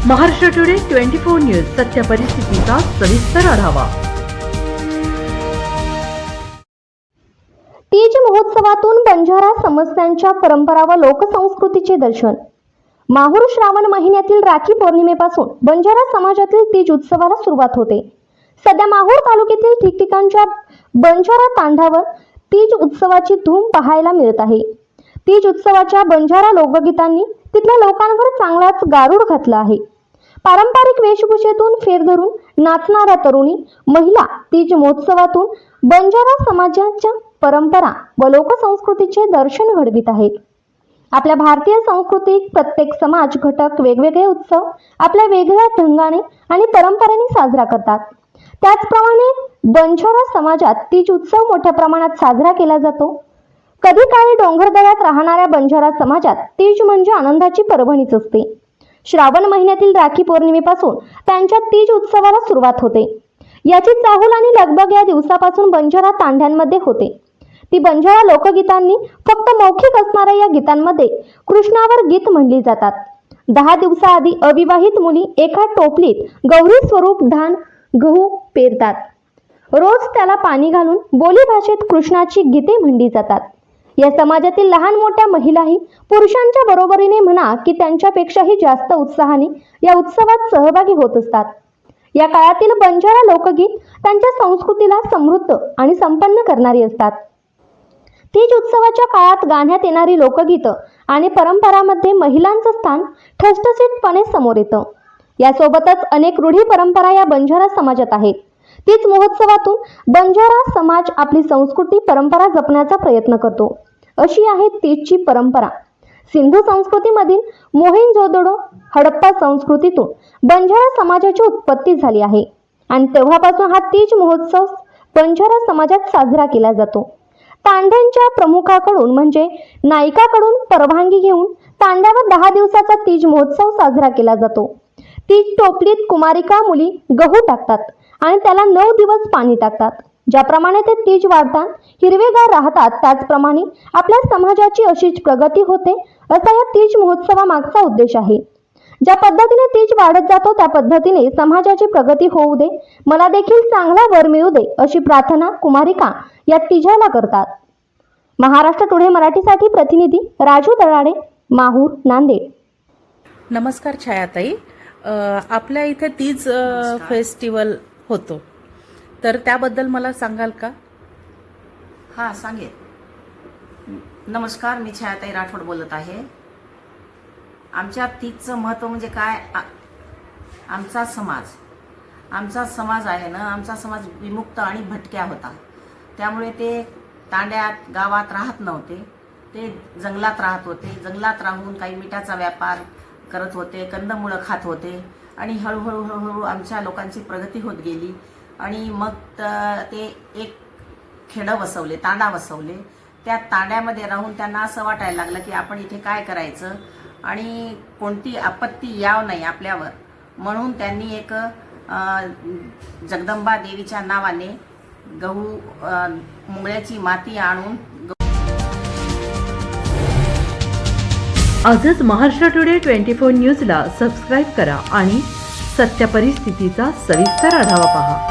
Maharashtra today 24 news सत्य परिस्थितीचा सविस्तर आढावा। तीज महोत्सवातून बंजारा समस्यांच्या परंपरा व लोकसंस्कृतीचे दर्शन। माहूर श्रावण महिन्यातील राखी पौर्णिमेपासून बंजारा समाजातील तीज उत्सवाला सुरुवात होते। सध्या माहूर तालुक्यातील ठिकठिकाणच्या बंजारा तांड्यावर तीज उत्सवाची धूम पाहायला मिळत आहे। तीज उत्सवाच्या बंजारा लोकगीतांनी तिथल्या लोकांवर चांगलाच गारुड घातला आहे। पारंपरिक वेशभूषेतून फेर धरून नाचणाऱ्या तरुणी महिला तीज महोत्सवातून बंजारा समाजाच्या परंपरा व लोकसंस्कृतीचे दर्शन घडवित आहेत। आपल्या भारतीय संस्कृतीत प्रत्येक समाज घटक वेगवेगळे उत्सव आपल्या वेगळ्या ढंगाने आणि परंपरेने साजरा करतात। त्याचप्रमाणे बंजारा समाजात तीज उत्सव मोठ्या प्रमाणात साजरा केला जातो। कधी काळी डोंगरदऱ्यात राहणाऱ्या बंजारा समाजात तीज म्हणजे आनंदाची पर्वणीच असते। श्रावण महिन्यातील राखी पौर्णिमेपासून त्यांच्या तीज उत्सवाला सुरुवात होते। याची चाहूल आणि लगबग या दिवसापासून बंजारा तांड्यांमध्ये होते। ती बंजारा लोकगीतांनी फक्त मौखिक असणाऱ्या या गीतांमध्ये कृष्णावर गीत म्हणली जातात। 10 दिवसाआधी अविवाहित मुली एका टोपलीत गौरी स्वरूप धान गहू पेरतात। रोज त्याला पाणी घालून बोली भाषेत कृष्णाची गीते म्हणली जातात। या समाजातील लहान मोठ्या महिलाही पुरुषांच्या बरोबरीने म्हणा की त्यांच्यापेक्षाही जास्त उत्साहाने या उत्सवात सहभागी होत असतात। या काळातील बंजारा लोकगीत त्यांच्या संस्कृतीला समृद्ध आणि संपन्न करणारी असतात। तीज उत्सवाच्या काळात गाण्यात येणारी लोकगीतं आणि परंपरांमध्ये महिलांचं स्थान ठसठसीतपणे समोर येतं। यासोबतच अनेक रूढी परंपरा या बंजारा समाजात आहेत। तीज महोत्सवातून बंजारा समाज आपली संस्कृती परंपरा जपण्याचा प्रयत्न करतो। अशी आहे तीजची परंपरा। सिंधू संस्कृतीमधील मोहेंजोदडो हडप्पा संस्कृतीतून बंजारा समाजाची उत्पत्ती झाली आहे आणि तेव्हापासून हा तीज महोत्सव बंजारा समाजात साजरा केला जातो। तांड्यांच्या प्रमुखाकडून म्हणजे नायिकाकडून परवानगी घेऊन तांड्यावर 10 दिवसाचा तीज महोत्सव साजरा केला जातो। तीज टोपलीत कुमारिका मुली गहू टाकतात आणि त्याला 9 दिवस पाणी टाकतात। ज्याप्रमाणे ते तीज वाढतात हिरवेगार राहतात त्याचप्रमाणे आपल्या समाजाची अशीच प्रगती होते असा या तीज महोत्सवामागचा उद्देश आहे। ज्या पद्धतीने तीज वाढत जातो त्या पद्धतीने समाजाची प्रगती होऊ दे, मला देखील चांगला वर मिळू दे अशी प्रार्थना कुमारिका या तिजाला करतात। महाराष्ट्र टुडे मराठीसाठी प्रतिनिधी राजू दराडे, माहूर, नांदेड। नमस्कार छायाताई, आपल्या इथे तीज फेस्टिवल होतो तर त्याबद्दल मला सांगाल का? हां सांगेल। नमस्कार, मी छायाताई राठोड बोलत आहे। आमच्या तीजचं महत्त्व म्हणजे काय? आमचा समाज आहे ना, आमचा समाज विमुक्त आणि भटक्या होता। त्यामुळे ते तांड्यात गावात राहत नव्हते, ते जंगलात राहत होते। जंगलात राहून काही मिठाचा व्यापार करत होते, कंदमुळं खात होते आणि हळूहळू आमच्या लोकांची प्रगती होत गेली आणि मग ते एक खेडं बसवले, तांडा बसवले। त्या तांड्यामध्ये राहून त्यांना असं वाटायला लागलं की आपण इथे काय करायचं आणि कोणती आपत्ती याव नाही आपल्यावर, म्हणून त्यांनी एक जगदंबा देवीच्या नावाने गहू मुंगळ्याची माती आणून आजच महाराष्ट्र टुडे 24 न्यूजला सबस्क्राईब करा आणि सत्य परिस्थितीचा सविस्तर आढावा पहा।